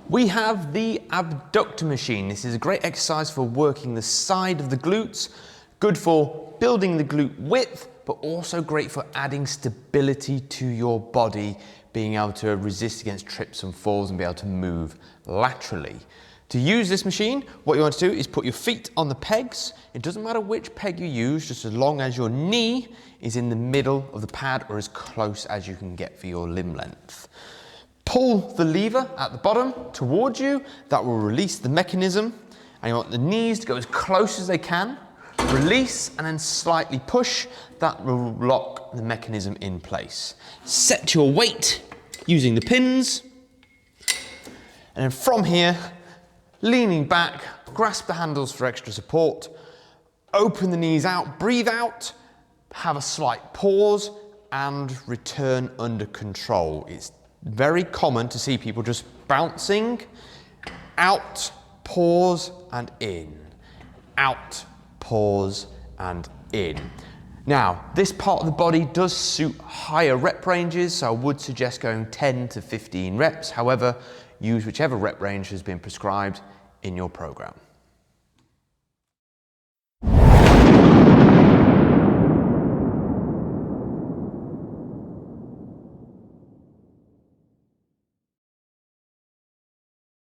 We have the abductor machine. This is a great exercise for working the side of the glutes, good for building the glute width, but also great for adding stability to your body, being able to resist against trips and falls and be able to move laterally. To use this machine, what you want to do is put your feet on the pegs. It doesn't matter which peg you use, just as long as your knee is in the middle of the pad or as close as you can get for your limb length. Pull the lever at the bottom towards you. That will release the mechanism. And you want the knees to go as close as they can. Release and then slightly push. That will lock the mechanism in place. Set your weight using the pins. And then from here, leaning back, grasp the handles for extra support. Open the knees out, breathe out. Have a slight pause and return under control. It's very common to see people just bouncing out, pause and in, out, pause and in. Now, this part of the body does suit higher rep ranges, so I would suggest going 10 to 15 reps. However, use whichever rep range has been prescribed in your program.